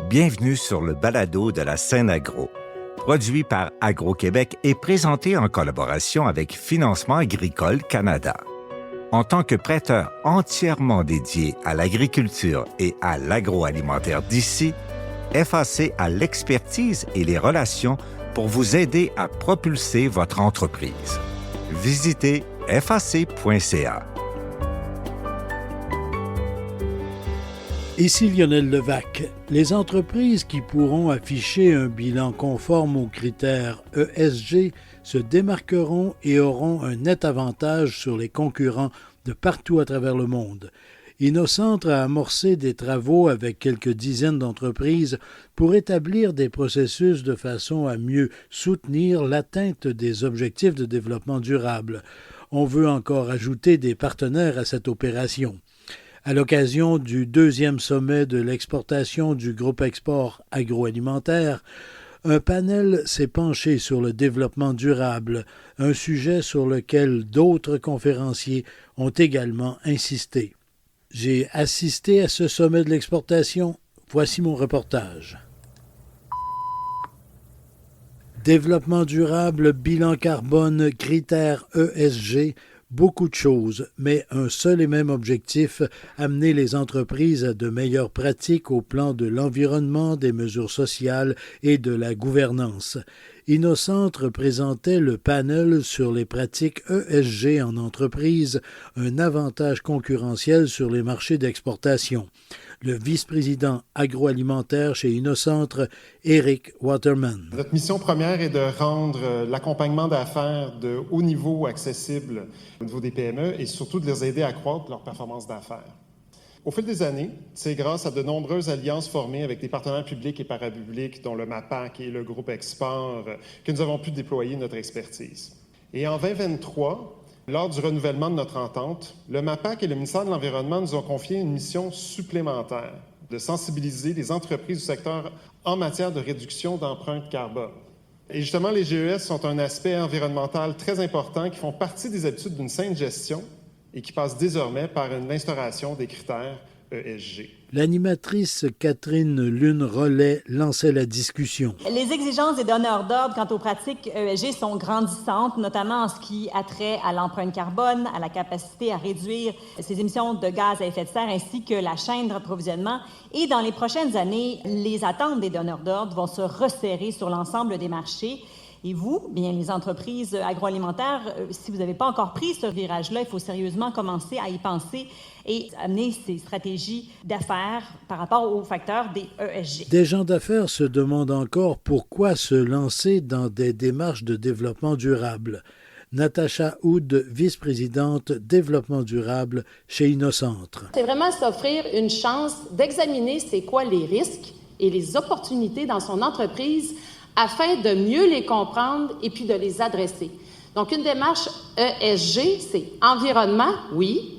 Bienvenue sur le balado de la scène agro, produit par Agro-Québec et présenté en collaboration avec Financement agricole Canada. En tant que prêteur entièrement dédié à l'agriculture et à l'agroalimentaire d'ici, FAC a l'expertise et les relations pour vous aider à propulser votre entreprise. Visitez fac.ca. Ici Lionel Levac. Les entreprises qui pourront afficher un bilan conforme aux critères ESG se démarqueront et auront un net avantage sur les concurrents de partout à travers le monde. Innocentre a amorcé des travaux avec quelques dizaines d'entreprises pour établir des processus de façon à mieux soutenir l'atteinte des objectifs de développement durable. On veut encore ajouter des partenaires à cette opération. À l'occasion du 2e sommet de l'exportation du groupe Export agroalimentaire, un panel s'est penché sur le développement durable, un sujet sur lequel d'autres conférenciers ont également insisté. J'ai assisté à ce sommet de l'exportation. Voici mon reportage. Développement durable, bilan carbone, critères ESG, beaucoup de choses, mais un seul et même objectif, amener les entreprises à de meilleures pratiques au plan de l'environnement, des mesures sociales et de la gouvernance. Innocentre présentait le panel sur les pratiques ESG en entreprise, un avantage concurrentiel sur les marchés d'exportation. Le vice-président agroalimentaire chez Innocentre, Eric Waterman. Notre mission première est de rendre l'accompagnement d'affaires de haut niveau accessible au niveau des PME et surtout de les aider à accroître leur performance d'affaires. Au fil des années, c'est grâce à de nombreuses alliances formées avec des partenaires publics et parapublics, dont le MAPAC et le groupe Export, que nous avons pu déployer notre expertise. Et en 2023, lors du renouvellement de notre entente, le MAPAC et le ministère de l'Environnement nous ont confié une mission supplémentaire de sensibiliser les entreprises du secteur en matière de réduction d'empreinte carbone. Et justement, les GES sont un aspect environnemental très important qui font partie des habitudes d'une saine gestion et qui passe désormais par l'instauration des critères ESG. L'animatrice Catherine Lune-Rollet lançait la discussion. Les exigences des donneurs d'ordre quant aux pratiques ESG sont grandissantes, notamment en ce qui a trait à l'empreinte carbone, à la capacité à réduire ses émissions de gaz à effet de serre, ainsi que la chaîne d'approvisionnement. Et dans les prochaines années, les attentes des donneurs d'ordre vont se resserrer sur l'ensemble des marchés. Et vous, bien les entreprises agroalimentaires, si vous n'avez pas encore pris ce virage-là, il faut sérieusement commencer à y penser et amener ces stratégies d'affaires par rapport aux facteurs des ESG. Des gens d'affaires se demandent encore pourquoi se lancer dans des démarches de développement durable. Natacha Houd, vice-présidente développement durable chez Innocentre. C'est vraiment s'offrir une chance d'examiner c'est quoi les risques et les opportunités dans son entreprise afin de mieux les comprendre et puis de les adresser. Donc, une démarche ESG, c'est environnement, oui,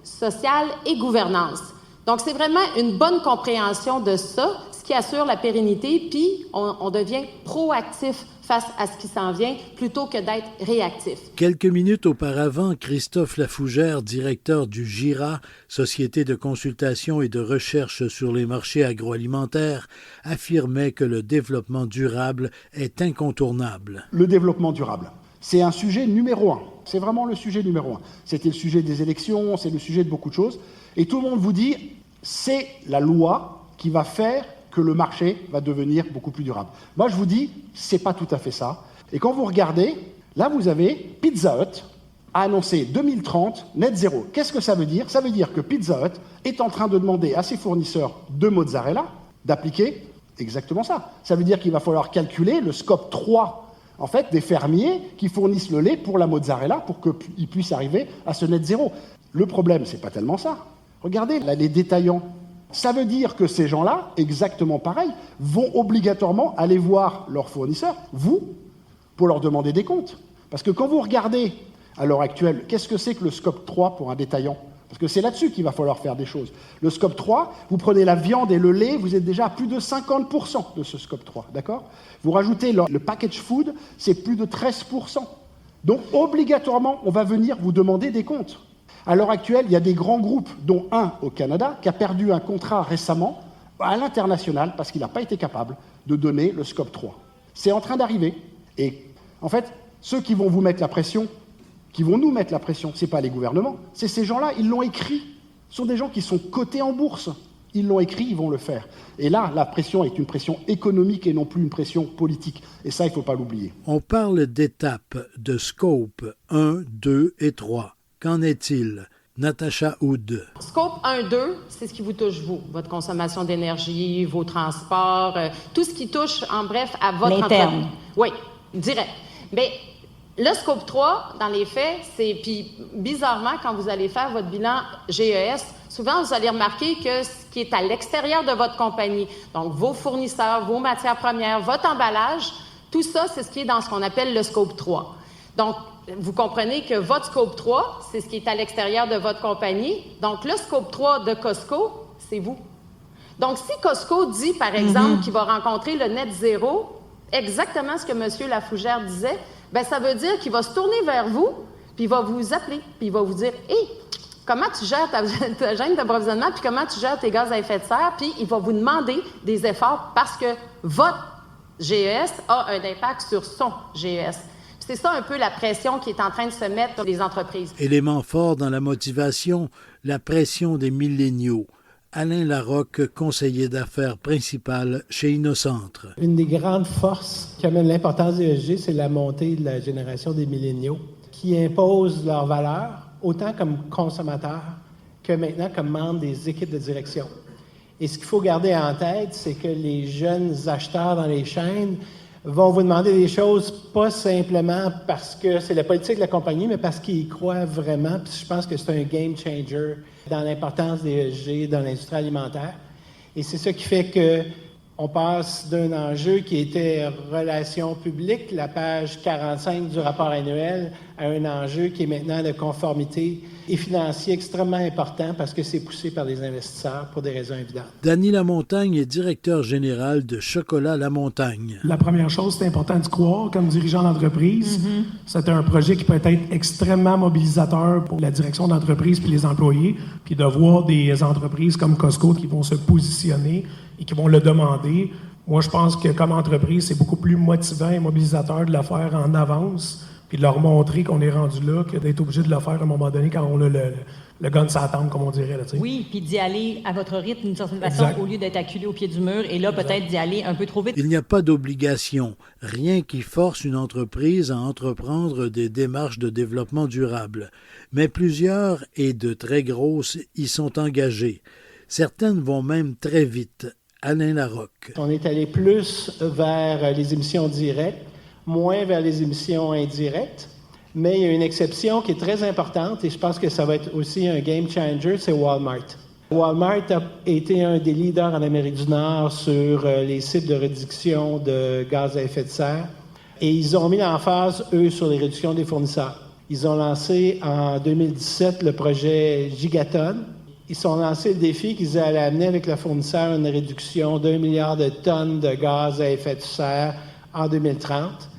social et gouvernance. Donc, c'est vraiment une bonne compréhension de ça, ce qui assure la pérennité, puis on devient proactif face à ce qui s'en vient, plutôt que d'être réactif. Quelques minutes auparavant, Christophe Lafougère, directeur du GIRA, Société de consultation et de recherche sur les marchés agroalimentaires, affirmait que le développement durable est incontournable. Le développement durable, c'est un sujet numéro 1. C'est vraiment le sujet numéro 1. C'était le sujet des élections, c'est le sujet de beaucoup de choses. Et tout le monde vous dit, c'est la loi qui va faire que le marché va devenir beaucoup plus durable. Moi, je vous dis, c'est pas tout à fait ça. Et quand vous regardez, là, vous avez Pizza Hut a annoncé 2030 net zéro. Qu'est-ce que ça veut dire ? Ça veut dire que Pizza Hut est en train de demander à ses fournisseurs de mozzarella d'appliquer exactement ça. Ça veut dire qu'il va falloir calculer le scope 3, en fait, des fermiers qui fournissent le lait pour la mozzarella pour qu'ils puissent arriver à ce net zéro. Le problème, c'est pas tellement ça. Regardez, là, les détaillants. Ça veut dire que ces gens-là, exactement pareil, vont obligatoirement aller voir leurs fournisseurs, vous, pour leur demander des comptes. Parce que quand vous regardez, à l'heure actuelle, qu'est-ce que c'est que le scope 3 pour un détaillant ? Parce que c'est là-dessus qu'il va falloir faire des choses. Le scope 3, vous prenez la viande et le lait, vous êtes déjà à plus de 50% de ce scope 3, d'accord ? Vous rajoutez le package food, c'est plus de 13%. Donc, obligatoirement, on va venir vous demander des comptes. À l'heure actuelle, il y a des grands groupes, dont un au Canada, qui a perdu un contrat récemment à l'international parce qu'il n'a pas été capable de donner le scope 3. C'est en train d'arriver. Et en fait, ceux qui vont vous mettre la pression, qui vont nous mettre la pression, ce n'est pas les gouvernements, c'est ces gens-là, ils l'ont écrit. Ce sont des gens qui sont cotés en bourse. Ils l'ont écrit, ils vont le faire. Et là, la pression est une pression économique et non plus une pression politique. Et ça, il ne faut pas l'oublier. On parle d'étapes, de scope 1, 2 et 3. Qu'en est-il? Natacha Hood. Scope 1, 2, c'est ce qui vous touche, vous. Votre consommation d'énergie, vos transports, tout ce qui touche, en bref, à votre l'interne. Oui, direct. Mais le scope 3, dans les faits, c'est... Puis, bizarrement, quand vous allez faire votre bilan GES, souvent, vous allez remarquer que ce qui est à l'extérieur de votre compagnie, donc vos fournisseurs, vos matières premières, votre emballage, tout ça, c'est ce qui est dans ce qu'on appelle le scope 3. Donc, vous comprenez que votre scope 3, c'est ce qui est à l'extérieur de votre compagnie. Donc, le scope 3 de Costco, c'est vous. Donc, si Costco dit, par exemple, qu'il va rencontrer le net zéro, exactement ce que M. Lafougère disait, bien, ça veut dire qu'il va se tourner vers vous, puis il va vous appeler, puis il va vous dire « Hey, comment tu gères ta chaîne d'approvisionnement, puis comment tu gères tes gaz à effet de serre, puis il va vous demander des efforts parce que votre GES a un impact sur son GES. » C'est ça un peu la pression qui est en train de se mettre sur les entreprises. Élément fort dans la motivation, la pression des milléniaux. Alain Larocque, conseiller d'affaires principal chez Innocentre. Une des grandes forces qui amène l'importance des ESG, c'est la montée de la génération des milléniaux qui imposent leurs valeurs, autant comme consommateurs que maintenant comme membres des équipes de direction. Et ce qu'il faut garder en tête, c'est que les jeunes acheteurs dans les chaînes vont vous demander des choses pas simplement parce que c'est la politique de la compagnie, mais parce qu'ils y croient vraiment. Puis je pense que c'est un game changer dans l'importance des ESG dans l'industrie alimentaire. Et c'est ça qui fait qu'on passe d'un enjeu qui était relations publiques, la page 45 du rapport annuel, à un enjeu qui est maintenant de conformité et financier extrêmement important parce que c'est poussé par les investisseurs pour des raisons évidentes. Danny Lamontagne est directeur général de Chocolat Lamontagne. La première chose, c'est important d'y croire comme dirigeant d'entreprise. C'est un projet qui peut être extrêmement mobilisateur pour la direction d'entreprise puis les employés, puis de voir des entreprises comme Costco qui vont se positionner et qui vont le demander. Moi, je pense que comme entreprise, c'est beaucoup plus motivant et mobilisateur de le faire en avance puis de leur montrer qu'on est rendu là que d'être obligé de le faire à un moment donné quand on a le gun sur la table, comme on dirait. Là, oui, puis d'y aller à votre rythme d'une certaine façon au lieu d'être acculé au pied du mur et là, peut-être d'y aller un peu trop vite. Il n'y a pas d'obligation, rien qui force une entreprise à entreprendre des démarches de développement durable. Mais plusieurs, et de très grosses, y sont engagées. Certaines vont même très vite. Alain Larocque. On est allé plus vers les émissions directes, moins vers les émissions indirectes, mais il y a une exception qui est très importante et je pense que ça va être aussi un game changer, c'est Walmart. Walmart a été un des leaders en Amérique du Nord sur les sites de réduction de gaz à effet de serre et ils ont mis l'emphase, eux, sur les réductions des fournisseurs. Ils ont lancé en 2017 le projet Gigaton. Ils sont lancés le défi qu'ils allaient amener avec le fournisseur une réduction d'1 milliard de tonnes de gaz à effet de serre en 2030,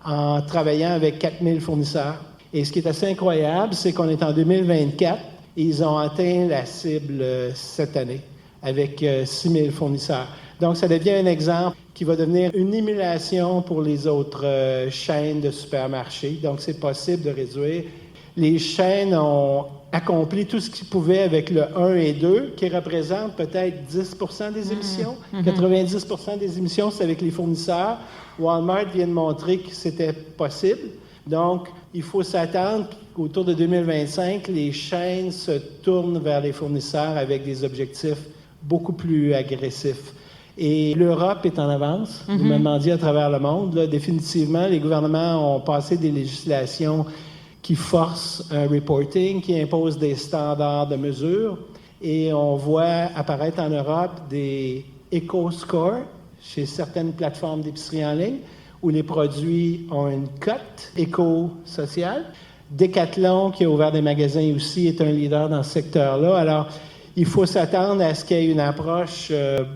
en travaillant avec 4000 fournisseurs. Et ce qui est assez incroyable, c'est qu'on est en 2024 et ils ont atteint la cible cette année avec 6000 fournisseurs. Donc, ça devient un exemple qui va devenir une émulation pour les autres chaînes de supermarchés. Donc, c'est possible de réduire. Les chaînes ont accompli tout ce qu'ils pouvaient avec le 1 et 2, qui représentent peut-être 10 des émissions. 90 des émissions, c'est avec les fournisseurs. Walmart vient de montrer que c'était possible. Donc, il faut s'attendre qu'autour de 2025, les chaînes se tournent vers les fournisseurs avec des objectifs beaucoup plus agressifs. Et l'Europe est en avance, vous me demandiez à travers le monde. Là, définitivement, les gouvernements ont passé des législations qui forcent un reporting, qui imposent des standards de mesure. Et on voit apparaître en Europe des éco-scores chez certaines plateformes d'épicerie en ligne où les produits ont une cote éco-sociale. Decathlon, qui a ouvert des magasins aussi, est un leader dans ce secteur-là. Alors, il faut s'attendre à ce qu'il y ait une approche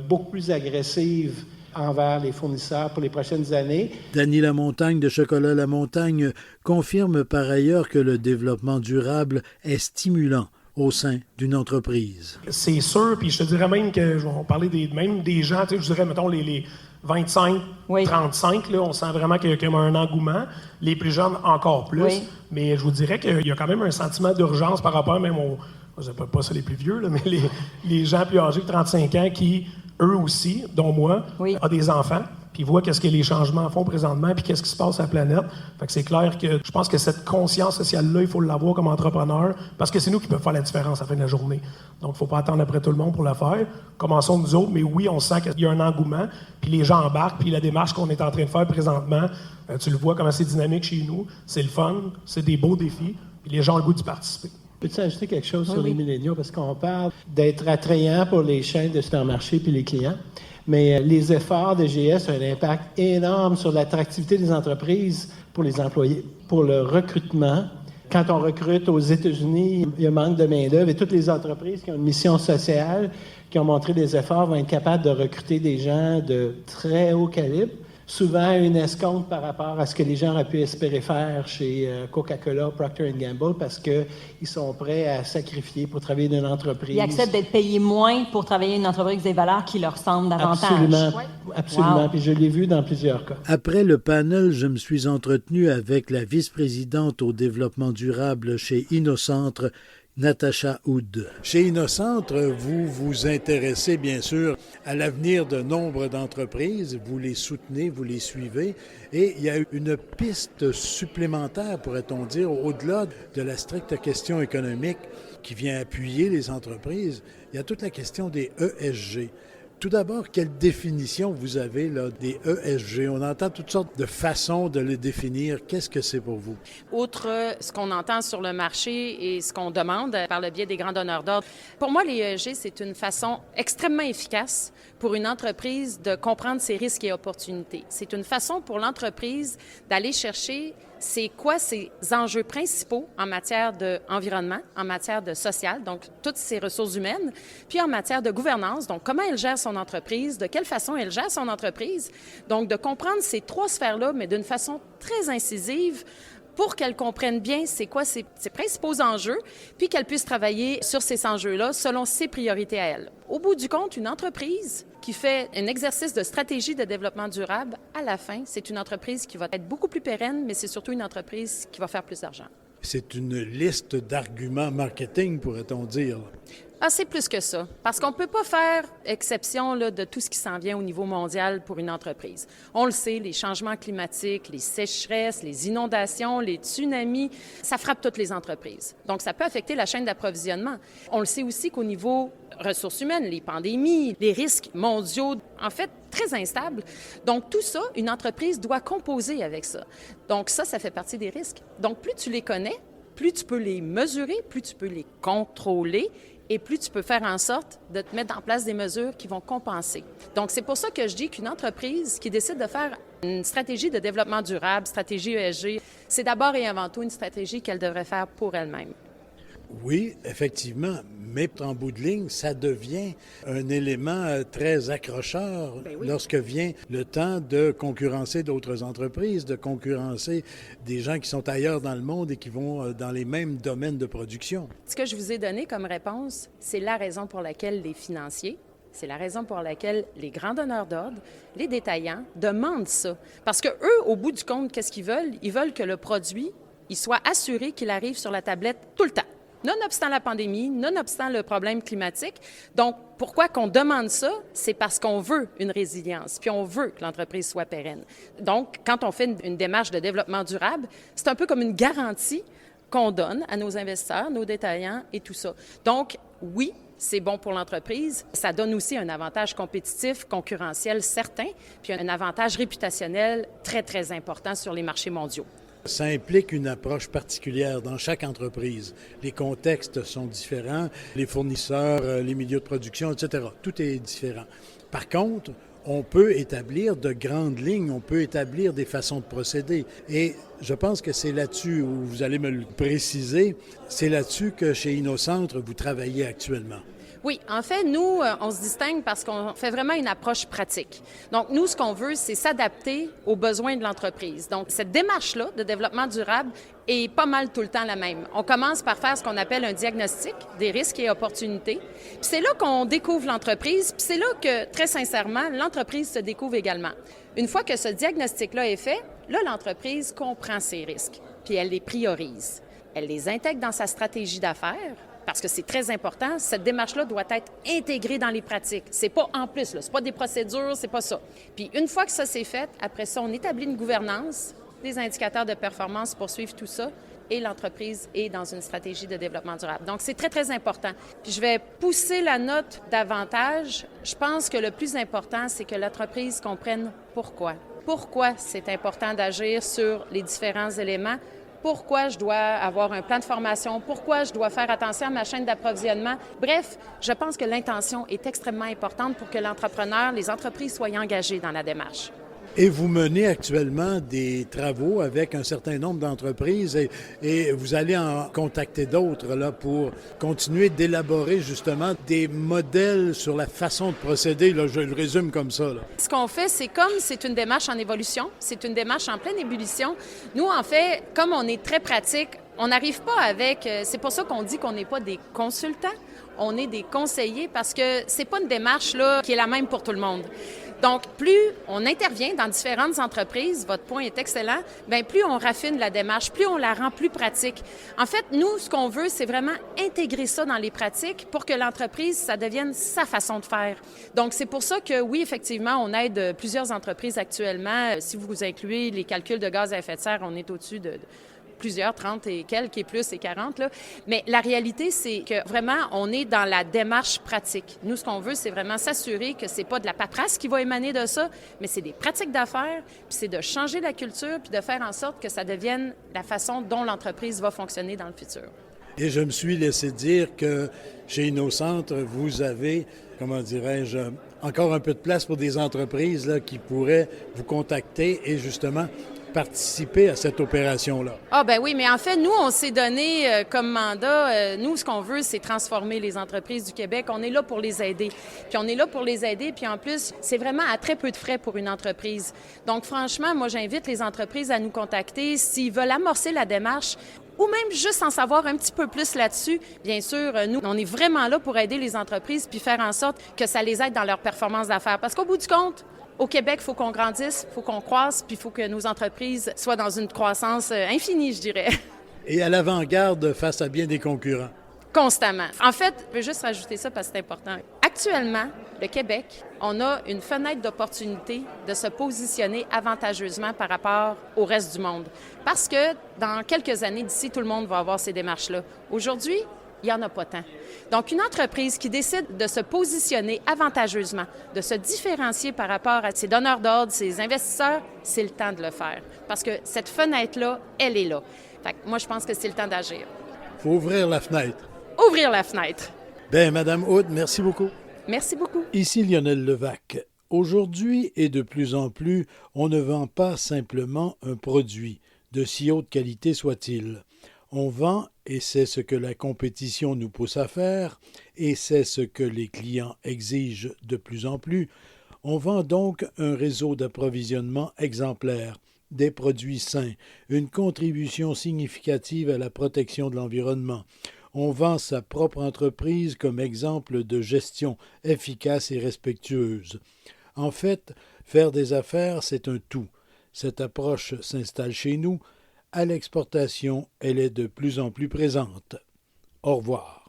beaucoup plus agressive envers les fournisseurs pour les prochaines années. Danny Lamontagne de Chocolat Lamontagne confirme par ailleurs que le développement durable est stimulant au sein d'une entreprise. C'est sûr, puis je te dirais même que, on parlait même des gens, tu sais, je dirais, mettons, les 25, 35, là, on sent vraiment qu'il y a comme un engouement. Les plus jeunes, encore plus. Oui. Mais je vous dirais qu'il y a quand même un sentiment d'urgence par rapport même aux... Je ne pas ça les plus vieux, là, mais les gens plus âgés de 35 ans qui, eux aussi, dont moi, ont des enfants, puis voient qu'est-ce que les changements font présentement, puis qu'est-ce qui se passe à la planète. Fait que c'est clair que je pense que cette conscience sociale-là, il faut l'avoir comme entrepreneur, parce que c'est nous qui peuvent faire la différence à la fin de la journée. Donc, il ne faut pas attendre après tout le monde pour la faire. Commençons nous autres, mais oui, on sent qu'il y a un engouement, puis les gens embarquent, puis la démarche qu'on est en train de faire présentement, tu le vois comment c'est dynamique chez nous, c'est le fun, c'est des beaux défis, puis les gens ont le goût d'y participer. Peux-tu ajouter quelque chose sur les milléniaux? Parce qu'on parle d'être attrayant pour les chaînes de supermarchés puis les clients, mais les efforts de GS ont un impact énorme sur l'attractivité des entreprises pour les employés, pour le recrutement. Quand on recrute aux États-Unis, il y a un manque de main-d'œuvre et toutes les entreprises qui ont une mission sociale, qui ont montré des efforts, vont être capables de recruter des gens de très haut calibre. Souvent une escompte par rapport à ce que les gens auraient pu espérer faire chez Coca-Cola, Procter & Gamble, parce qu'ils sont prêts à sacrifier pour travailler dans une entreprise. Ils acceptent d'être payés moins pour travailler dans une entreprise avec des valeurs qui leur semblent davantage. Absolument, absolument. Wow. Puis je l'ai vu dans plusieurs cas. Après le panel, je me suis entretenu avec la vice-présidente au développement durable chez Innocentre, Natacha Hood. Chez Innocentre, vous vous intéressez bien sûr à l'avenir de nombre d'entreprises, vous les soutenez, vous les suivez, et il y a une piste supplémentaire, pourrait-on dire, au-delà de la stricte question économique qui vient appuyer les entreprises. Il y a toute la question des ESG. Tout d'abord, quelle définition vous avez là, des ESG? On entend toutes sortes de façons de les définir. Qu'est-ce que c'est pour vous? Outre ce qu'on entend sur le marché et ce qu'on demande par le biais des grands donneurs d'ordre, pour moi, les ESG, c'est une façon extrêmement efficace pour une entreprise de comprendre ses risques et opportunités. C'est une façon pour l'entreprise d'aller chercher c'est quoi ses enjeux principaux en matière d'environnement, en matière de social, donc toutes ses ressources humaines, puis en matière de gouvernance, donc comment elle gère son entreprise, de quelle façon elle gère son entreprise. Donc, de comprendre ces trois sphères-là, mais d'une façon très incisive, pour qu'elle comprenne bien c'est quoi ses principaux enjeux, puis qu'elle puisse travailler sur ces enjeux-là selon ses priorités à elle. Au bout du compte, une entreprise qui fait un exercice de stratégie de développement durable, à la fin, c'est une entreprise qui va être beaucoup plus pérenne, mais c'est surtout une entreprise qui va faire plus d'argent. C'est une liste d'arguments marketing, pourrait-on dire. Ah, c'est plus que ça, parce qu'on ne peut pas faire exception là, de tout ce qui s'en vient au niveau mondial pour une entreprise. On le sait, les changements climatiques, les sécheresses, les inondations, les tsunamis, ça frappe toutes les entreprises. Donc, ça peut affecter la chaîne d'approvisionnement. On le sait aussi qu'au niveau ressources humaines, les pandémies, les risques mondiaux, en fait, très instables. Donc, tout ça, une entreprise doit composer avec ça. Donc, ça fait partie des risques. Donc, plus tu les connais, plus tu peux les mesurer, plus tu peux les contrôler, et plus tu peux faire en sorte de te mettre en place des mesures qui vont compenser. Donc, c'est pour ça que je dis qu'une entreprise qui décide de faire une stratégie de développement durable, stratégie ESG, c'est d'abord et avant tout une stratégie qu'elle devrait faire pour elle-même. Oui, effectivement, mais en bout de ligne, ça devient un élément très accrocheur lorsque vient le temps de concurrencer d'autres entreprises, de concurrencer des gens qui sont ailleurs dans le monde et qui vont dans les mêmes domaines de production. Ce que je vous ai donné comme réponse, c'est la raison pour laquelle les financiers, c'est la raison pour laquelle les grands donneurs d'ordre, les détaillants, demandent ça. Parce que eux, au bout du compte, qu'est-ce qu'ils veulent? Ils veulent que le produit, il soit assuré qu'il arrive sur la tablette tout le temps. Nonobstant la pandémie, nonobstant le problème climatique. Donc, pourquoi qu'on demande ça? C'est parce qu'on veut une résilience, puis on veut que l'entreprise soit pérenne. Donc, quand on fait une démarche de développement durable, c'est un peu comme une garantie qu'on donne à nos investisseurs, nos détaillants et tout ça. Donc, oui, c'est bon pour l'entreprise. Ça donne aussi un avantage compétitif, concurrentiel certain, puis un avantage réputationnel très, très important sur les marchés mondiaux. Ça implique une approche particulière dans chaque entreprise. Les contextes sont différents, les fournisseurs, les milieux de production, etc. Tout est différent. Par contre, on peut établir de grandes lignes, on peut établir des façons de procéder. Et je pense que c'est là-dessus, où vous allez me le préciser, c'est là-dessus que chez Innocentre, vous travaillez actuellement. Oui, en fait, nous, on se distingue parce qu'on fait vraiment une approche pratique. Donc, nous, ce qu'on veut, c'est s'adapter aux besoins de l'entreprise. Donc, cette démarche-là de développement durable est pas mal tout le temps la même. On commence par faire ce qu'on appelle un diagnostic des risques et opportunités. Puis c'est là qu'on découvre l'entreprise, puis c'est là que, très sincèrement, l'entreprise se découvre également. Une fois que ce diagnostic-là est fait, là, l'entreprise comprend ses risques, puis elle les priorise. Elle les intègre dans sa stratégie d'affaires, parce que c'est très important. Cette démarche-là doit être intégrée dans les pratiques. C'est pas en plus, là. C'est pas des procédures, c'est pas ça. Puis une fois que ça c'est fait, après ça, on établit une gouvernance, des indicateurs de performance pour suivre tout ça, et l'entreprise est dans une stratégie de développement durable. Donc, c'est très, très important. Puis je vais pousser la note davantage. Je pense que le plus important, c'est que l'entreprise comprenne pourquoi. Pourquoi c'est important d'agir sur les différents éléments. Pourquoi je dois avoir un plan de formation, pourquoi je dois faire attention à ma chaîne d'approvisionnement. Bref, je pense que l'intention est extrêmement importante pour que l'entrepreneur, les entreprises soient engagées dans la démarche. Et vous menez actuellement des travaux avec un certain nombre d'entreprises et vous allez en contacter d'autres là, pour continuer d'élaborer justement des modèles sur la façon de procéder. Là, je le résume comme ça. Là. Ce qu'on fait, c'est une démarche en évolution, c'est une démarche en pleine ébullition. Nous, en fait, comme on est très pratique, on n'arrive pas avec... C'est pour ça qu'on dit qu'on n'est pas des consultants, on est des conseillers parce que c'est pas une démarche là, qui est la même pour tout le monde. Donc, plus on intervient dans différentes entreprises, votre point est excellent, bien plus on raffine la démarche, plus on la rend plus pratique. En fait, nous, ce qu'on veut, c'est vraiment intégrer ça dans les pratiques pour que l'entreprise, ça devienne sa façon de faire. Donc, c'est pour ça que, oui, effectivement, on aide plusieurs entreprises actuellement. Si vous incluez les calculs de gaz à effet de serre, on est au-dessus de plusieurs, 30 et quelques, et plus, et 40. Là. Mais la réalité, c'est que vraiment, on est dans la démarche pratique. Nous, ce qu'on veut, c'est vraiment s'assurer que c'est pas de la paperasse qui va émaner de ça, mais c'est des pratiques d'affaires, puis c'est de changer la culture, puis de faire en sorte que ça devienne la façon dont l'entreprise va fonctionner dans le futur. Et je me suis laissé dire que chez InnoCentre, vous avez, comment dirais-je, encore un peu de place pour des entreprises là, qui pourraient vous contacter et justement participer à cette opération-là. Ah ben oui, mais en fait, nous, on s'est donné comme mandat, nous, ce qu'on veut, c'est transformer les entreprises du Québec. On est là pour les aider. Puis on est là pour les aider, puis en plus, c'est vraiment à très peu de frais pour une entreprise. Donc franchement, moi, j'invite les entreprises à nous contacter s'ils veulent amorcer la démarche ou même juste en savoir un petit peu plus là-dessus. Bien sûr, nous, on est vraiment là pour aider les entreprises puis faire en sorte que ça les aide dans leur performance d'affaires. Parce qu'au bout du compte, au Québec, il faut qu'on grandisse, il faut qu'on croisse, puis il faut que nos entreprises soient dans une croissance infinie, je dirais. Et à l'avant-garde face à bien des concurrents. Constamment. En fait, je veux juste rajouter ça parce que c'est important. Actuellement, le Québec, on a une fenêtre d'opportunité de se positionner avantageusement par rapport au reste du monde. Parce que dans quelques années d'ici, tout le monde va avoir ces démarches-là. Aujourd'hui, il n'y en a pas tant. Donc, une entreprise qui décide de se positionner avantageusement, de se différencier par rapport à ses donneurs d'ordre, ses investisseurs, c'est le temps de le faire. Parce que cette fenêtre-là, elle est là. Fait que moi, je pense que c'est le temps d'agir. Il faut ouvrir la fenêtre. Ouvrir la fenêtre. Bien, Madame Hood, merci beaucoup. Merci beaucoup. Ici Lionel Levac. Aujourd'hui et de plus en plus, on ne vend pas simplement un produit, de si haute qualité soit-il. On vend, et c'est ce que la compétition nous pousse à faire, et c'est ce que les clients exigent de plus en plus, on vend donc un réseau d'approvisionnement exemplaire, des produits sains, une contribution significative à la protection de l'environnement. On vend sa propre entreprise comme exemple de gestion efficace et respectueuse. En fait, faire des affaires, c'est un tout. Cette approche s'installe chez nous. À l'exportation, elle est de plus en plus présente. Au revoir.